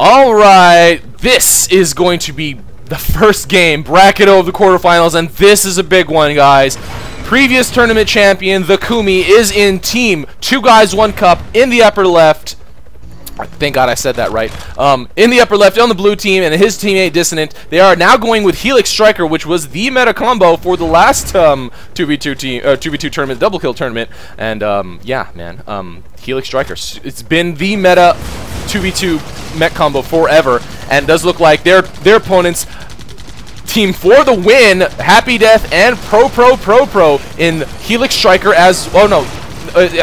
Alright, this is going to be the first game, bracket of the quarterfinals, and this is a big one, guys. Previous tournament champion, the Kumi, is in team 2 guys, 1 cup, in the upper left. Thank God I said that right. In the upper left on the blue team, and his teammate Dissonant. They are now going with Helix Striker, which was the meta combo for the last 2v2 tournament, double kill tournament. And yeah, man, Helix Striker. It's been the meta 2v2 mech combo forever, and it does look like their opponents. Team for the win, Happy Death and Pro in Helix Striker as, oh no,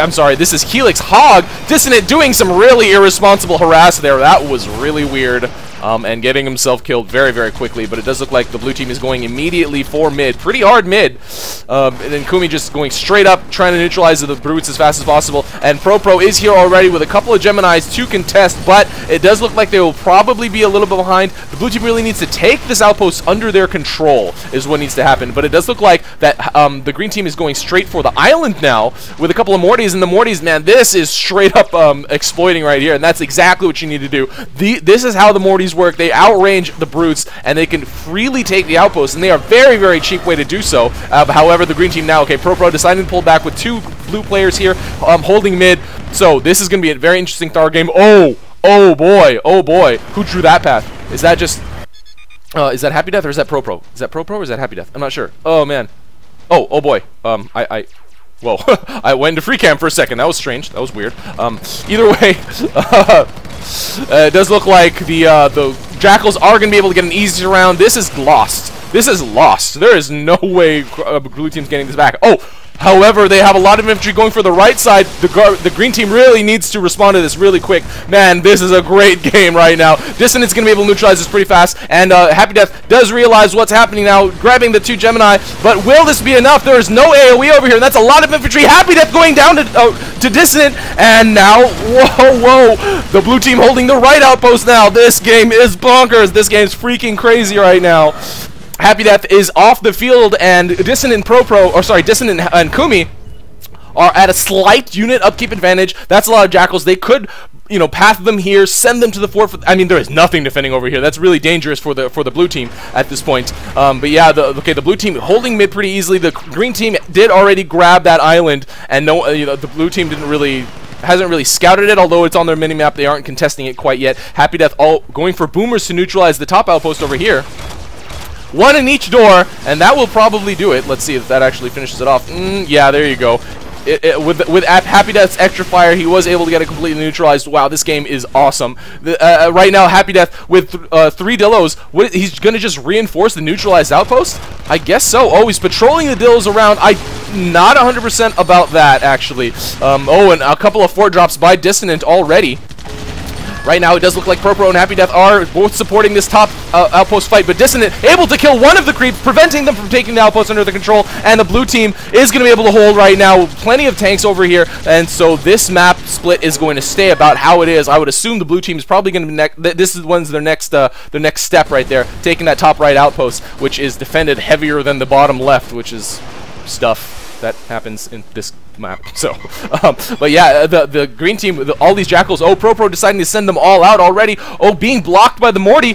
I'm sorry, this is Helix Hog. Dissonant doing some really irresponsible harass there. That was really weird. And getting himself killed very, very quickly. But it does look like the blue team is going immediately for mid. Pretty hard mid. And then Kumi just going straight up, trying to neutralize the brutes as fast as possible. And Pro is here already with a couple of Geminis to contest. But it does look like they will probably be a little bit behind. The blue team really needs to take this outpost under their control is what needs to happen. But it does look like that the green team is going straight for the island now with a couple of Mortys. And the Mortys, man, this is straight up exploiting right here. And that's exactly what you need to do. This is how the Mortys work. They outrange the brutes, and they can freely take the outpost, and they are a very, very cheap way to do so. However, the green team now, okay, Pro deciding to pull back with 2 blue players here, holding mid. So this is going to be a very interesting Thar game. Oh boy, who drew that path? Is that just, is that Happy Death or is that Pro? Is that Pro or is that Happy Death? I'm not sure. Oh man. Oh boy. Whoa, I went into free cam for a second. That was strange. That was weird. Either way, it does look like the Jackals are going to be able to get an easy round. This is lost. This is lost. There is no way blue team's getting this back. Oh, however, they have a lot of infantry going for the right side. The green team really needs to respond to this really quick. Man, this is a great game right now. Dissonant's going to be able to neutralize this pretty fast. And Happy Death does realize what's happening now, grabbing the 2 Gemini. But will this be enough? There is no AoE over here, and that's a lot of infantry. Happy Death going down to Dissonant. And now, whoa. The blue team holding the right outpost now. This game is bonkers. This game is freaking crazy right now. Happy Death is off the field, and Dissonant Dissonant and Kumi are at a slight unit upkeep advantage. That's a lot of Jackals. They could, you know, path them here, send them to the fort. I mean, there is nothing defending over here. That's really dangerous for the blue team at this point. But yeah, the blue team holding mid pretty easily. The green team did already grab that island, and no, the blue team hasn't really scouted it, although it's on their minimap. They aren't contesting it quite yet. Happy Death all going for boomers to neutralize the top outpost over here. 1 in each door, and that will probably do it. Let's see if that actually finishes it off. Yeah, there you go. With Happy Death's extra fire, he was able to get it completely neutralized. Wow, this game is awesome. Right now, Happy Death with 3 Dillos, he's going to just reinforce the neutralized outpost? I guess so. Oh, he's patrolling the Dillos around. I'm not 100% about that, actually. Oh, and a couple of fort drops by Dissonant already. Right now, it does look like Pro and Happy Death are both supporting this top outpost fight, but Dissonant able to kill 1 of the creeps, preventing them from taking the outpost under the control, and the blue team is going to be able to hold right now. Plenty of tanks over here, and so this map split is going to stay about how it is. I would assume the blue team is probably going to be this is their next step right there, taking that top right outpost, which is defended heavier than the bottom left, which is stuff that happens in this map. So, but yeah, the green team, all these Jackals. Oh, Pro deciding to send them all out already. Oh, being blocked by the Morty,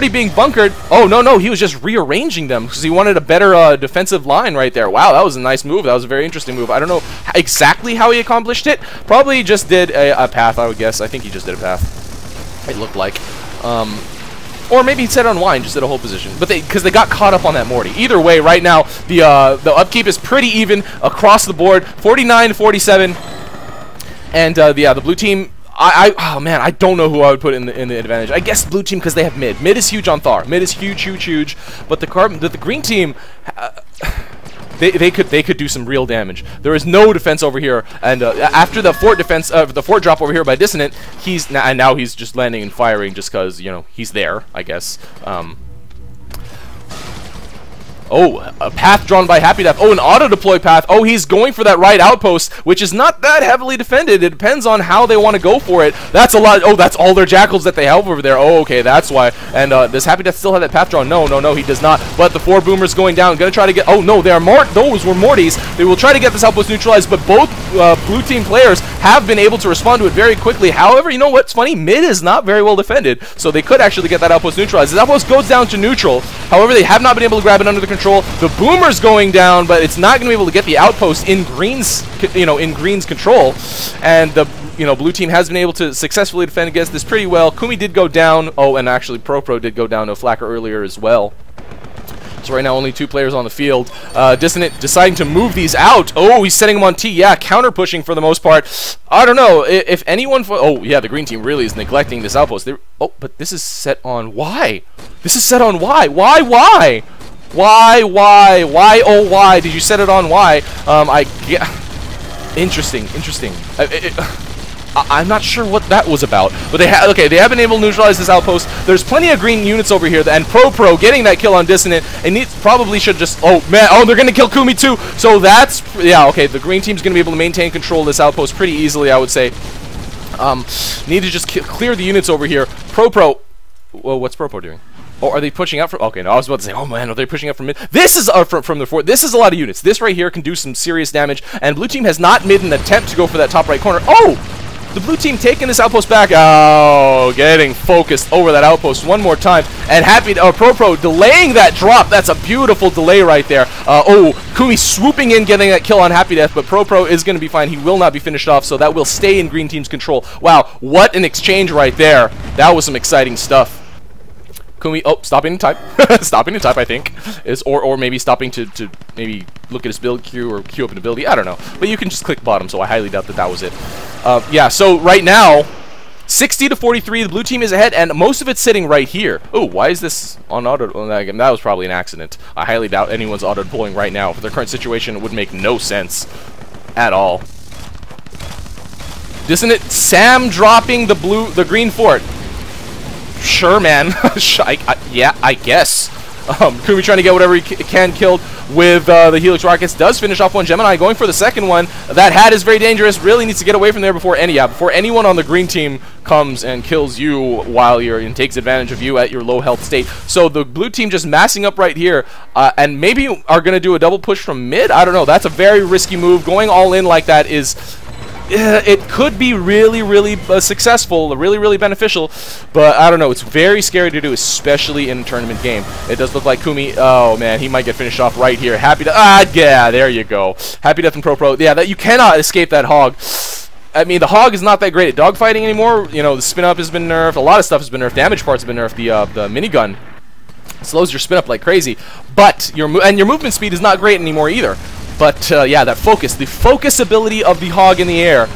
being bunkered. Oh, no, he was just rearranging them because he wanted a better defensive line right there. Wow, that was a nice move. That was a very interesting move. I don't know exactly how he accomplished it. Probably just did a path, I would guess. I think he just did a path. It looked like. Or maybe he said unwind, just did a whole position. But because they got caught up on that Morty. Either way, right now, the upkeep is pretty even across the board. 49-47. And yeah, the blue team, oh man, I don't know who I would put in the advantage. I guess blue team because they have mid. Mid is huge on Thar. Mid is huge. But the green team, They could do some real damage. There is no defense over here, and after the fort defense, the fort drop over here by Dissonant, now he's just landing and firing just because he's there, I guess. Oh, a path drawn by Happy Death. Oh, an auto-deploy path. Oh, he's going for that right outpost, which is not that heavily defended. It depends on how they want to go for it. That's a lot. Oh, that's all their Jackals that they have over there. Oh, okay, that's why. And does Happy Death still have that path drawn? No, no, no, he does not. But the 4 boomers going down. Going to try to get... Oh, no, they are those were Mortys. They will try to get this outpost neutralized, but both blue team players have been able to respond to it very quickly. However, you know what's funny? Mid is not very well defended, so they could actually get that outpost neutralized. This outpost goes down to neutral. However, they have not been able to grab it under the control. The boomer's going down, but it's not going to be able to get the outpost in Green's, in Green's control. And the, blue team has been able to successfully defend against this pretty well. Kumi did go down. Oh, and actually Pro did go down to a Flacker earlier as well. So right now only 2 players on the field. Dissonant deciding to move these out. Oh, he's setting them on T. Yeah, counter pushing for the most part. I don't know if anyone. Oh, yeah, the green team really is neglecting this outpost. Oh, but this is set on Y. This is set on Y. Why? Why, oh, why did you set it on Y? Interesting. I'm not sure what that was about, but they have been able to neutralize this outpost. There's plenty of green units over here, and Pro getting that kill on Dissonant, and probably should just, oh man, oh, they're gonna kill Kumi too, so that's, yeah, okay, the green team's gonna be able to maintain control of this outpost pretty easily, I would say. Need to just clear the units over here. Pro, well, what's Pro doing? Oh, are they pushing out from... Okay, no, I was about to say, oh man, are they pushing out from mid? This is from the fort. This is a lot of units. This right here can do some serious damage, and blue team has not made an attempt to go for that top right corner. Oh! The blue team taking this outpost back. Oh, getting focused over that outpost one more time. And Pro delaying that drop. That's a beautiful delay right there. Oh, Kumi swooping in, getting that kill on Happy Death, but Pro is going to be fine. He will not be finished off, so that will stay in green team's control. Wow, what an exchange right there. That was some exciting stuff. Kumi, oh, stopping to type. Stopping to type, I think. Or maybe stopping to maybe look at his build queue or queue up an ability. I don't know. But you can just click bottom, so I highly doubt that was it. Yeah, so right now, 60-43, the blue team is ahead, and most of it's sitting right here. Oh, why is this on auto? Oh, that was probably an accident. I highly doubt anyone's auto-deploying right now. For their current situation, it would make no sense at all. Isn't it Sam dropping the green fort? Sure, man. Yeah, I guess. Kumi trying to get whatever he can killed with the Helix rockets. Does finish off one Gemini, going for the second one. That hat is very dangerous. Really needs to get away from there before anyone on the green team comes and kills you while and takes advantage of you at your low health state. So the blue team just massing up right here, and maybe are going to do a double push from mid. I don't know. That's a very risky move. Going all in like that is... it could be really successful, really beneficial, but I don't know. It's very scary to do, especially in a tournament game. It does look like Kumi. Oh man, he might get finished off right here. Happy Death. Yeah, there you go. Happy Death and Pro. Yeah, you cannot escape that hog. I mean, the hog is not that great at dogfighting anymore. The spin up has been nerfed. A lot of stuff has been nerfed. Damage parts have been nerfed. The minigun slows your spin up like crazy, but your movement speed is not great anymore either. But, yeah, the focus ability of the hog in the air,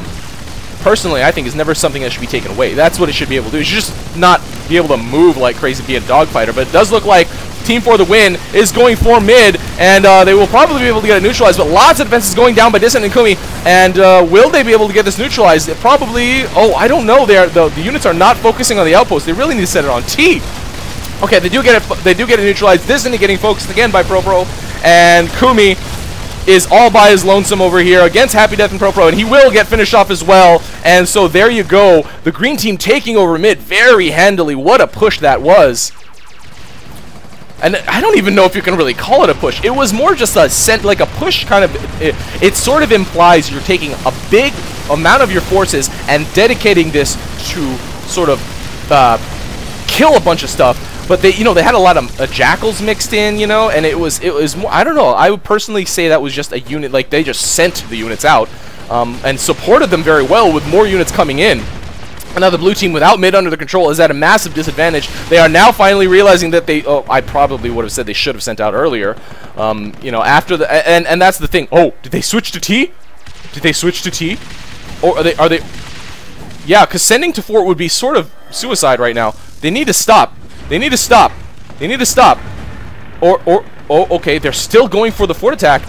personally, I think is never something that should be taken away. That's what it should be able to do. It should just not be able to move like crazy, be a dogfighter. But it does look like Team for the Win is going for mid, and they will probably be able to get it neutralized. But lots of defenses going down by Dissonant and Kumi. And will they be able to get this neutralized? Probably. Oh, I don't know. The units are not focusing on the outpost. They really need to set it on T. Okay, they do get it. They do get it neutralized. Dissonant getting focused again by Pro, and Kumi is all by his lonesome over here against Happy Death and Pro, and he will get finished off as well. And so there you go. The green team taking over mid very handily. What a push that was. And I don't even know if you can really call it a push. It was more just like a push kind of. It sort of implies you're taking a big amount of your forces and dedicating this to sort of kill a bunch of stuff. But they had a lot of jackals mixed in, and it was more, I don't know. I would personally say that was just a unit, like they just sent the units out and supported them very well with more units coming in. And now the blue team without mid under the control is at a massive disadvantage. They are now finally realizing that I probably would have said they should have sent out earlier. After the and that's the thing. Oh, did they switch to T? Did they switch to T? Or are they? Yeah, because sending to fort would be sort of suicide right now. They need to stop. They need to stop. They need to stop. Oh, okay, they're still going for the fort attack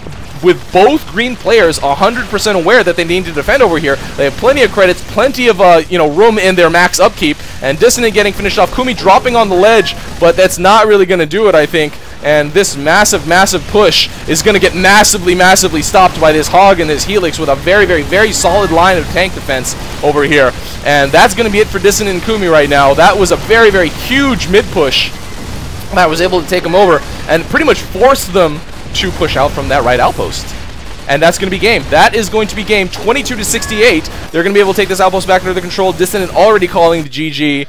with both green players 100% aware that they need to defend over here. They have plenty of credits, plenty of, room in their max upkeep, and Dissonant getting finished off. Kumi dropping on the ledge, but that's not really going to do it, I think. and this massive push is going to get massively stopped by this Hog and this Helix with a very solid line of tank defense over here. And that's going to be it for Dissonant and Kumi right now. That was a very huge mid push that was able to take them over and pretty much forced them to push out from that right outpost. And that's going to be game. That is going to be game 22-68. They're going to be able to take this outpost back under their control. Dissonant already calling the GG.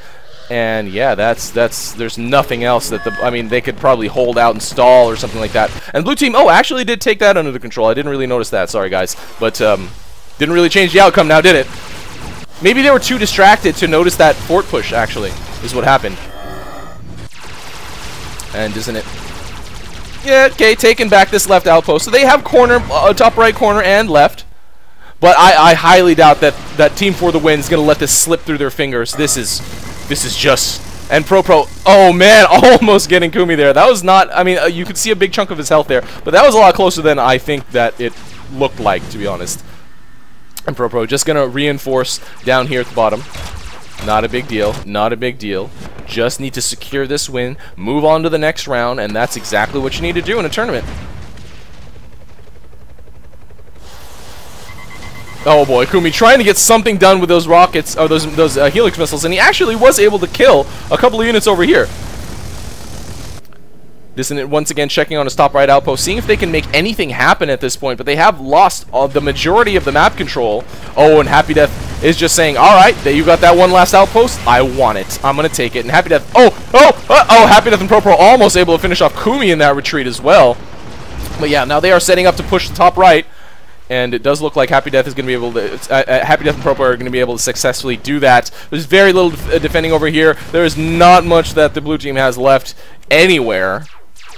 And yeah, there's nothing else that they could probably hold out and stall or something like that. And blue team, actually did take that under the control. I didn't really notice that. Sorry guys, but didn't really change the outcome now, did it? Maybe they were too distracted to notice that fort push. Actually, is what happened. And Dissonant, yeah, okay, taking back this left outpost. So they have corner, top right corner and left. But I highly doubt that Team for the Win is going to let this slip through their fingers. This is just... And Pro, oh man, almost getting Kumi there. That was not... I mean, you could see a big chunk of his health there. But that was a lot closer than I think that it looked like, to be honest. And Pro just going to reinforce down here at the bottom. Not a big deal. Not a big deal. Just need to secure this win, move on to the next round, and that's exactly what you need to do in a tournament. Oh boy, Kumi trying to get something done with those rockets, or those Helix missiles, and he actually was able to kill a couple of units over here. Dissonant once again checking on his top right outpost, seeing if they can make anything happen at this point, but they have lost the majority of the map control. Oh, and Happy Death is just saying, alright, you got that one last outpost, I want it. I'm going to take it. And Happy Death, Happy Death and Pro almost able to finish off Kumi in that retreat as well. But yeah, now they are setting up to push the top right. And it does look like Happy Death is going to be able to. Happy Death and Pro are going to be able to successfully do that. There's very little defending over here. There is not much that the blue team has left anywhere,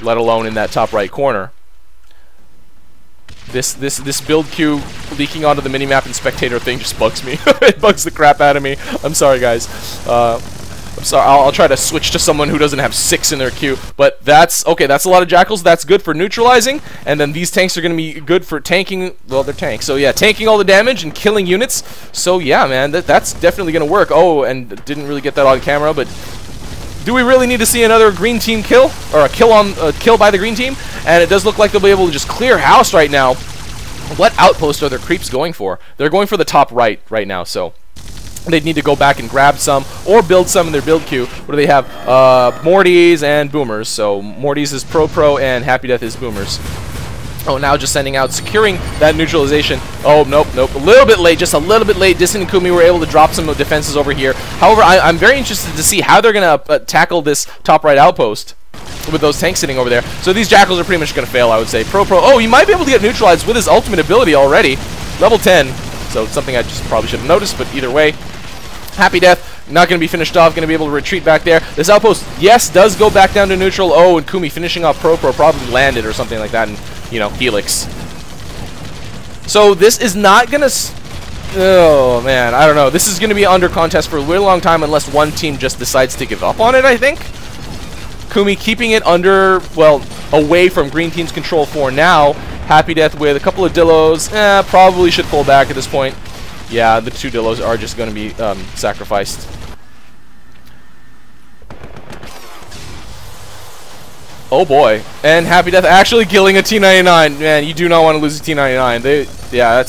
let alone in that top right corner. This build queue leaking onto the minimap and spectator thing just bugs me. It bugs the crap out of me. I'm sorry, guys. I'm sorry. I'll try to switch to someone who doesn't have 6 in their queue. But that's okay. That's a lot of jackals. That's good for neutralizing. And then these tanks are going to be good for tanking. Well, they're tanks. So yeah, tanking all the damage and killing units. So yeah, man, that's definitely going to work. Oh, and didn't really get that on camera, but do we really need to see another green team kill, or a kill by the green team? And it does look like they'll be able to just clear house right now. What outpost are their creeps going for? They're going for the top right now. So they'd need to go back and grab some or build some in their build queue. What do they have? Mortys and Boomers. So Mortys is Pro and Happy Death is Boomers. Oh, now just sending out, securing that neutralization. Oh, nope. A little bit late, just a little bit late. Dissonant and Kumi were able to drop some defenses over here. However, I'm very interested to see how they're going to tackle this top right outpost with those tanks sitting over there. So these jackals are pretty much going to fail, I would say. Oh, he might be able to get neutralized with his ultimate ability already. Level 10. So it's something I just probably should have noticed, but either way. Happy Death, not going to be finished off, going to be able to retreat back there. This outpost, yes, does go back down to neutral. Oh, and Kumi finishing off Pro probably landed or something like that, and, you know, Helix. So this is not going to... Oh, man, I don't know. This is going to be under contest for a really long time unless one team just decides to give up on it, I think. Kumi keeping it under, well, away from green team's control for now. Happy Death with a couple of Dillos. Probably should pull back at this point. Yeah, the 2 Dillos are just going to be sacrificed. Oh boy. And Happy Death actually killing a T99. Man, you do not want to lose a T99. Yeah,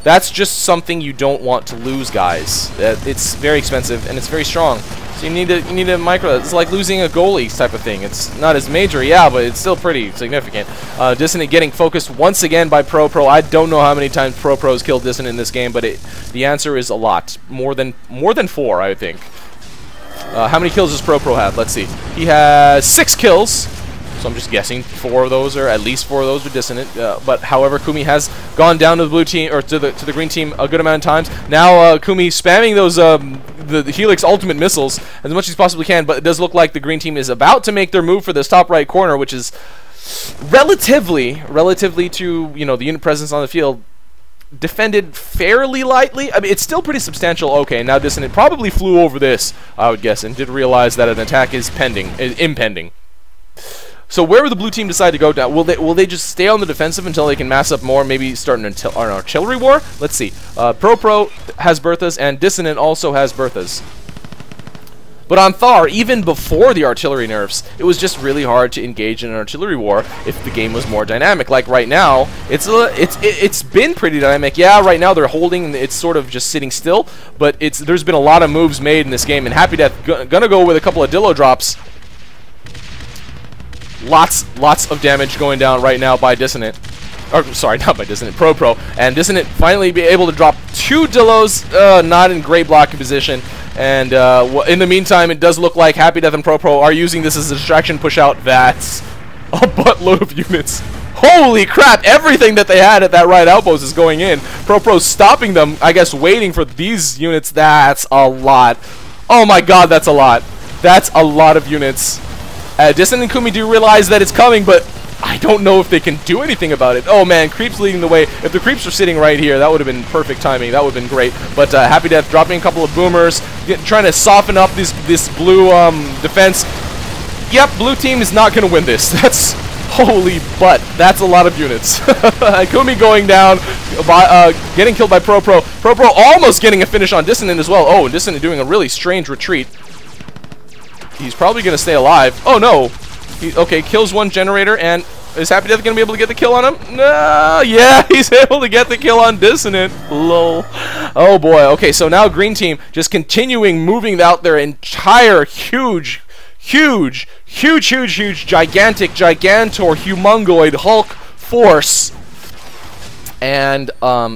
that's just something you don't want to lose, guys. It's very expensive and it's very strong. So you need to micro. It's like losing a goalie type of thing. It's not as major, yeah, but it's still pretty significant. Dissonant getting focused once again by Pro. I don't know how many times Pro's killed Dissonant in this game, but the answer is a lot. More than 4, I would think. How many kills does Pro have? Let's see. He has 6 kills. So I'm just guessing 4 of those, or at least 4 of those, are Dissonant. But however, Kumi has gone down to the blue team, or to the green team, a good amount of times. Now Kumi spamming those the Helix ultimate missiles as much as possibly can. But it does look like the green team is about to make their move for this top right corner, which is relatively to, you know, the unit presence on the field, defended fairly lightly. I mean, it's still pretty substantial. Okay, now Dissonant probably flew over this, I would guess, and did realize that an attack is impending. So where would the blue team decide to go down? Will they just stay on the defensive until they can mass up more, maybe start an artillery war? Let's see. Pro has Berthas, and Dissonant also has Berthas. But on Thar, even before the artillery nerfs, it was just really hard to engage in an artillery war if the game was more dynamic. Like right now, it's been pretty dynamic. Yeah, right now they're holding, it's sort of just sitting still, but there's been a lot of moves made in this game, and Happy Death gonna go with a couple of Dillo drops. Lots of damage going down right now by Dissonant. Or, sorry, not by Dissonant, Pro. And Dissonant finally be able to drop 2 Dillos, not in great blocking position. And in the meantime, it does look like Happy Death and Pro are using this as a distraction push out. That's a buttload of units. Holy crap, everything that they had at that right outpost is going in. Pro stopping them, I guess waiting for these units. That's a lot. Oh my god, that's a lot. That's a lot of units. Dissonant and Kumi do realize that it's coming, but I don't know if they can do anything about it. Oh man, creeps leading the way. If the creeps were sitting right here, that would have been perfect timing. That would have been great. But Happy Death dropping a couple of boomers, trying to soften up this blue defense. Yep, blue team is not going to win this. That's holy butt. That's a lot of units. Kumi going down, getting killed by Pro. Pro almost getting a finish on Dissonant as well. Oh, and Dissonant doing a really strange retreat. He's probably going to stay alive. Oh no. Okay, kills one generator, and is Happy Death going to be able to get the kill on him? No, yeah, he's able to get the kill on Dissonant. Lol. Oh boy. Okay, so now Green Team just continuing moving out their entire huge, gigantic, gigantor, humongoid Hulk force. And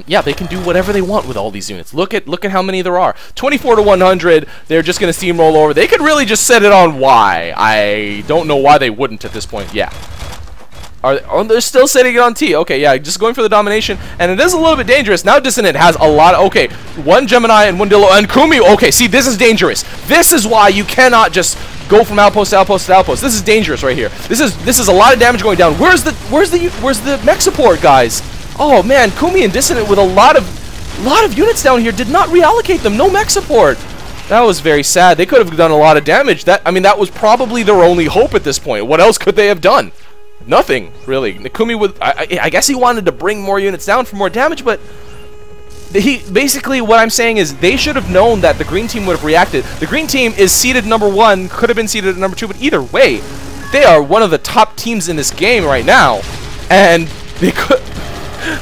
yeah, they can do whatever they want with all these units. Look at how many there are. 24 to 100. They're just going to steamroll over. They could really just set it on Y. I don't know why they wouldn't at this point. Yeah. They're still setting it on T. Okay, yeah, just going for the domination. And it is a little bit dangerous. Now Dissonant has a lot. Okay, 1 Gemini and 1 Dillo and Kumi. Okay, see, this is dangerous. This is why you cannot just go from outpost to outpost to outpost. This is dangerous right here. This is a lot of damage going down. Where's the mech support, guys? Oh man, Kumi and Dissonant with a lot of units down here did not reallocate them. No mech support. That was very sad. They could have done a lot of damage. I mean, that was probably their only hope at this point. What else could they have done? Nothing, really. Kumi I guess he wanted to bring more units down for more damage, but basically what I'm saying is they should have known that the green team would have reacted. The green team is seeded #1, could have been seeded at #2, but either way, they are one of the top teams in this game right now, and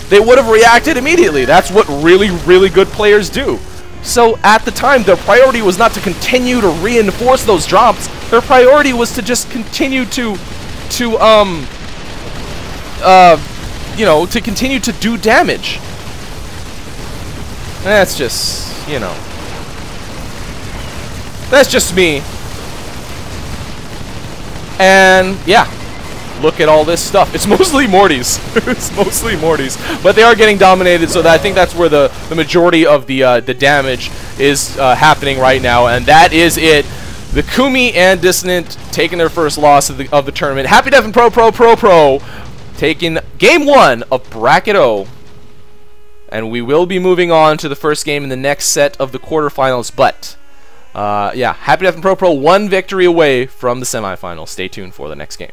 they would have reacted immediately. That's what really good players do. So at the time, their priority was not to continue to reinforce those drops. Their priority was to just continue to continue to do damage. That's just, you know, that's just me. And yeah, look at all this stuff. It's mostly Mortys. It's mostly Mortys, but they are getting dominated. So I think that's where the majority of the damage is happening right now, and that is it. The Kumi and Dissonant taking their first loss of the tournament. Happy Death and Pro taking game 1 of Bracket O. And we will be moving on to the first game in the next set of the quarterfinals. But, yeah, Happy Death and Pro 1 victory away from the semifinals. Stay tuned for the next game.